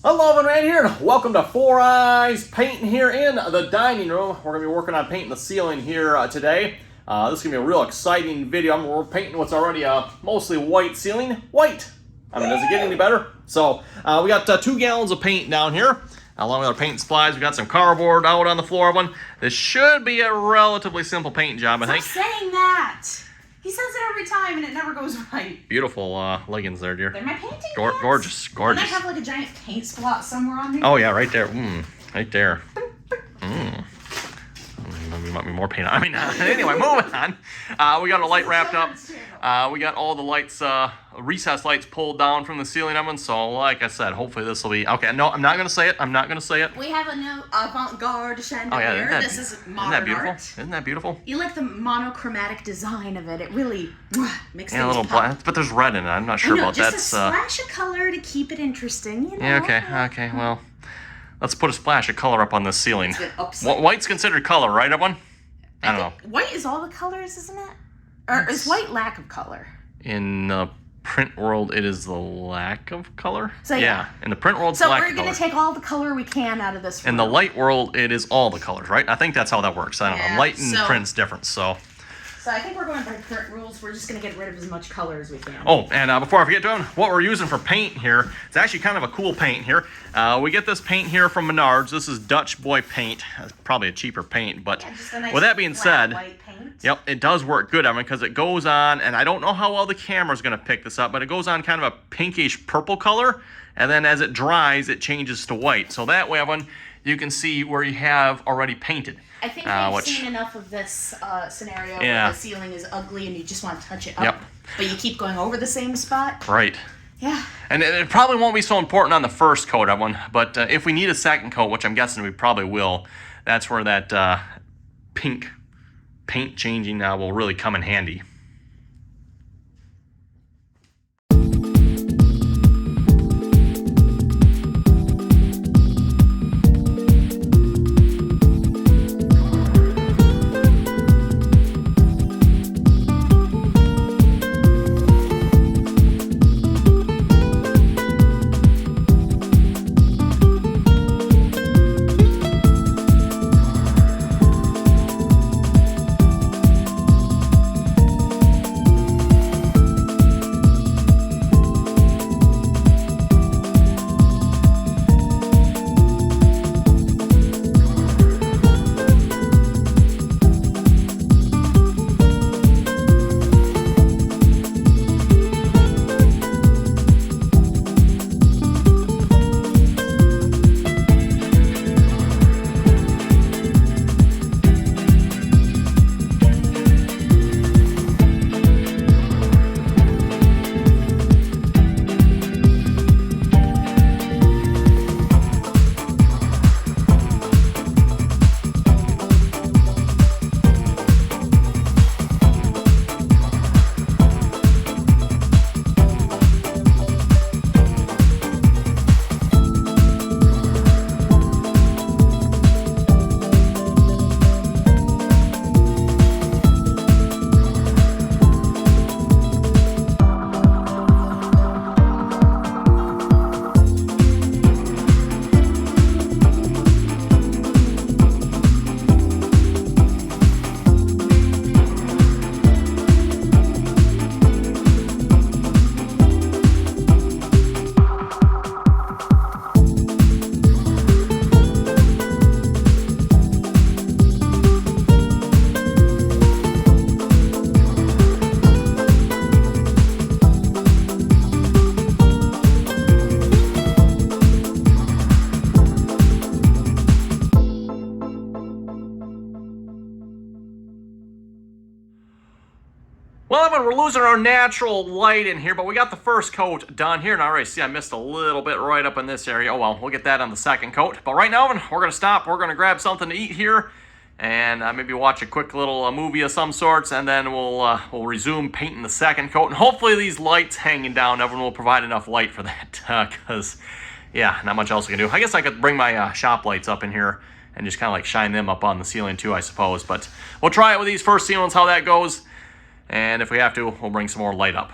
Hello, everyone, here, and welcome to Four Eyes Painting here in the dining room. We're going to be working on painting the ceiling here today. This is going to be a real exciting video. We're painting what's already a mostly white ceiling. White! I mean, does it get any better? So, we got 2 gallons of paint down here. Along with our paint supplies, we got some cardboard out on the floor of one. This should be a relatively simple paint job, I think. Stop saying that! He says it every time and it never goes right. Beautiful leggings there, dear. They're my painting Gorgeous, gorgeous. And I have like a giant paint spot somewhere on there. Oh yeah, right there. Right there. You want me more paint on? I mean, anyway, moving on. We got a light wrapped up. We got all the lights, recessed lights pulled down from the ceiling oven. So, like I said, hopefully this will be okay. No, I'm not gonna say it. I'm not gonna say it. We have a new avant-garde chandelier. Oh yeah, this is modern isn't that beautiful? art. Isn't that beautiful? You like the monochromatic design of it? It really makes Yeah, a things little pop. black, but there's red in it. I'm not sure about that. Just a splash of color to keep it interesting. You know? Yeah. Okay. Well, let's put a splash of color up on this ceiling. Upside. White's considered color, right, everyone? I don't know. White is all the colors, isn't it? Or is white lack of color? In the print world, it is the lack of color. So yeah. In the print world, it's so lack we're of gonna color. take all the color we can out of this. In the light world, it is all the colors, right? I think that's how that works. I don't know. Light and print's different, so. So I think we're going by print rules. We're just gonna get rid of as much color as we can. Oh, and before I forget, Joan, what we're using for paint here, it's actually kind of a cool paint here. We get this paint here from Menards. This is Dutch Boy paint. It's probably a cheaper paint, but just a nice with that being said, white paint. Yep, it does work good, Evan, because it goes on, and I don't know how well the camera's going to pick this up, but it goes on kind of a pinkish purple color, and then as it dries, it changes to white. So that way, Evan, you can see where you have already painted. I think we've seen enough of this scenario where the ceiling is ugly and you just want to touch it up, but you keep going over the same spot. Right. Yeah. And it probably won't be so important on the first coat, Evan, but if we need a second coat, which I'm guessing we probably will, that's where that pink paint changing will really come in handy. Well, Evan, we're losing our natural light in here, but we got the first coat done here. And I already see I missed a little bit right up in this area. Oh, well, we'll get that on the second coat. But right now, Evan, we're going to stop. We're going to grab something to eat here and maybe watch a quick little movie of some sorts, and then we'll resume painting the second coat. And hopefully these lights hanging down, Evan, will provide enough light for that, because, yeah, not much else I can do. I guess I could bring my shop lights up in here and just kind of like shine them up on the ceiling too, I suppose. But we'll try it with these first ceilings, how that goes. And if we have to, we'll bring some more light up.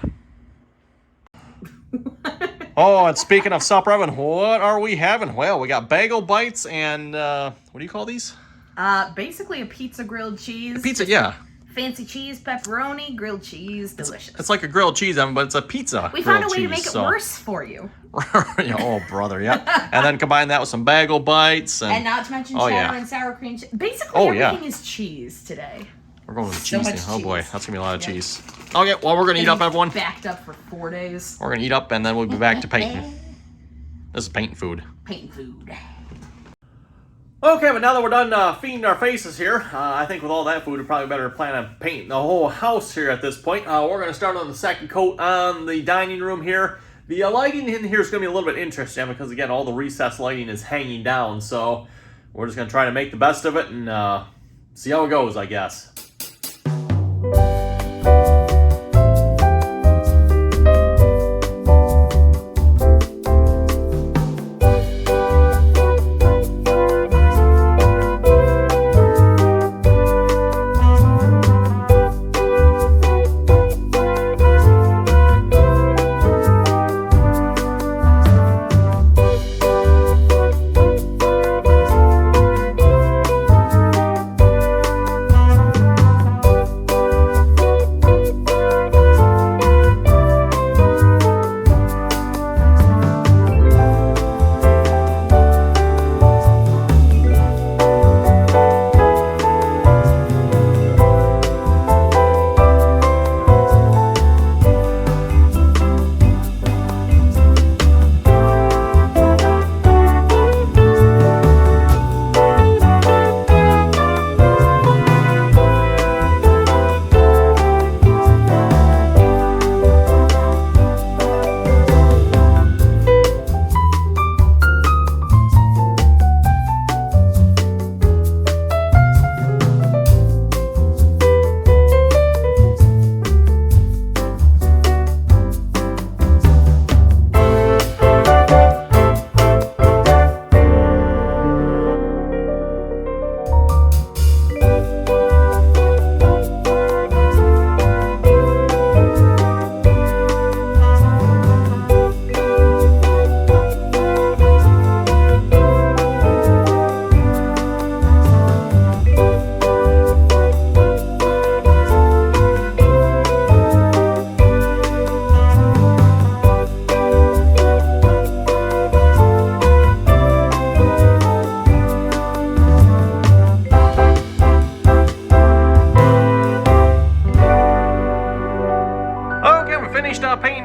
Oh, and speaking of supper, Evan, what are we having? Well, we got bagel bites and what do you call these? Basically a pizza grilled cheese. Pizza, yeah. Fancy cheese, pepperoni, grilled cheese, delicious. It's like a grilled cheese, Evan, but it's a pizza. We found a way to make it worse for you. Oh, brother, yeah. And then combine that with some bagel bites. And not to mention cheddar and sour cream. Basically, everything is cheese today. We're going with so cheese. Much Oh, cheese. boy. That's going to be a lot of cheese. Okay, well, we're going to eat up, everyone. Backed up for 4 days. We're going to eat up, and then we'll be back to painting. This is painting food. Painting food. Okay, but now that we're done feeding our faces here, I think with all that food, we probably better plan on painting the whole house here at this point. We're going to start on the second coat on the dining room here. The lighting in here is going to be a little bit interesting because, again, all the recessed lighting is hanging down. So we're just going to try to make the best of it and see how it goes, I guess.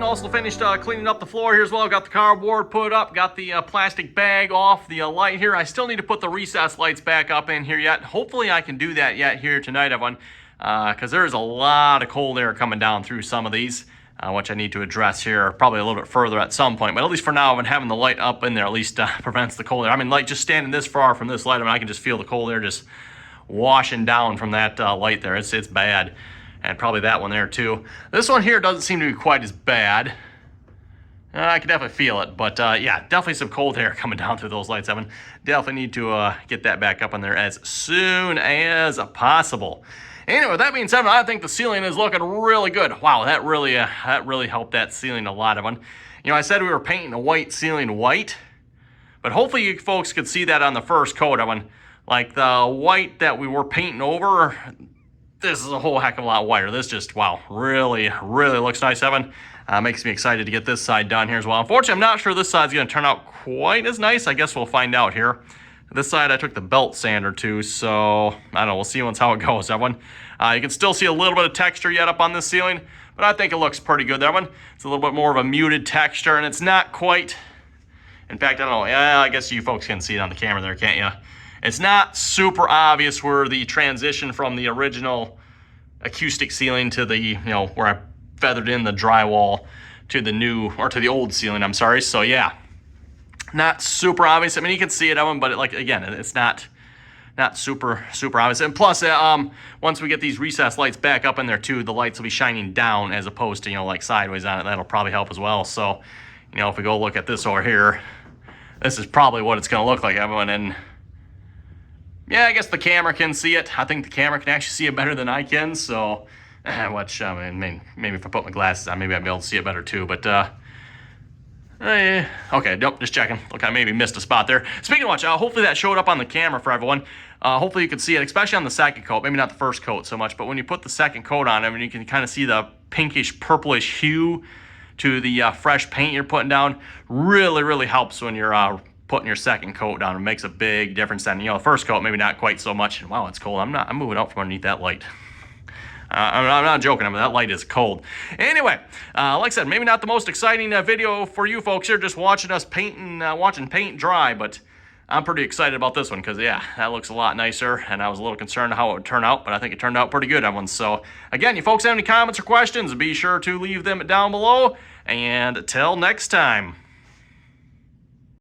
Also finished cleaning up the floor here as well. Got the cardboard put up, got the plastic bag off the light here. I still need to put the recessed lights back up in here yet. Hopefully I can do that yet here tonight, everyone, because there's a lot of cold air coming down through some of these, which I need to address here probably a little bit further at some point. But at least for now, I've been having the light up in there at least prevents the cold air. I mean, like just standing this far from this light, I can just feel the cold air just washing down from that light there. It's bad. And probably that one there too. This one here doesn't seem to be quite as bad. I can definitely feel it, but yeah, definitely some cold air coming down through those lights, Evan. Definitely need to get that back up in there as soon as possible. Anyway, that being said, I think the ceiling is looking really good. Wow, that really helped that ceiling a lot, Evan. You know, I said we were painting a white ceiling white, but hopefully you folks could see that on the first coat, Evan. Like the white that we were painting over, this is a whole heck of a lot whiter. This just, wow, really looks nice, Evan. Makes me excited to get this side done here as well. Unfortunately, I'm not sure this side's going to turn out quite as nice. I guess we'll find out here. This side I took the belt sander to, so I don't know. We'll see how it goes, Evan. You can still see a little bit of texture yet up on this ceiling, but I think it looks pretty good, Evan. It's a little bit more of a muted texture, and it's not quite... In fact, I don't know. Yeah, I guess you folks can see it on the camera there, can't you? It's not super obvious where the transition from the original acoustic ceiling to the, you know, where I feathered in the drywall to the new, or to the old ceiling, I'm sorry. So yeah, not super obvious. I mean, you can see it, Evan, but like, again, it's not super obvious. And plus, once we get these recessed lights back up in there too, the lights will be shining down as opposed to, you know, like sideways on it. That'll probably help as well. So, you know, if we go look at this over here, this is probably what it's going to look like, Evan. And yeah, I guess the camera can see it. I think the camera can actually see it better than I can. So, which, I mean, maybe if I put my glasses on, maybe I'd be able to see it better too. But Okay, nope, just checking. Look, I maybe missed a spot there. Speaking of which, hopefully that showed up on the camera for everyone. Hopefully you can see it, especially on the second coat. Maybe not the first coat so much, but when you put the second coat on, I mean, you can kind of see the pinkish purplish hue to the fresh paint you're putting down. Really, really helps when you're putting your second coat down. It makes a big difference. Then, the first coat maybe not quite so much. Wow, it's cold. I'm moving out from underneath that light. I'm not joking. I mean, that light is cold. Anyway, like I said, maybe not the most exciting video for you folks here, just watching us watching paint dry, but I'm pretty excited about this one because, yeah, that looks a lot nicer, and I was a little concerned how it would turn out, but I think it turned out pretty good, everyone. So, again, you folks have any comments or questions, be sure to leave them down below, and until next time.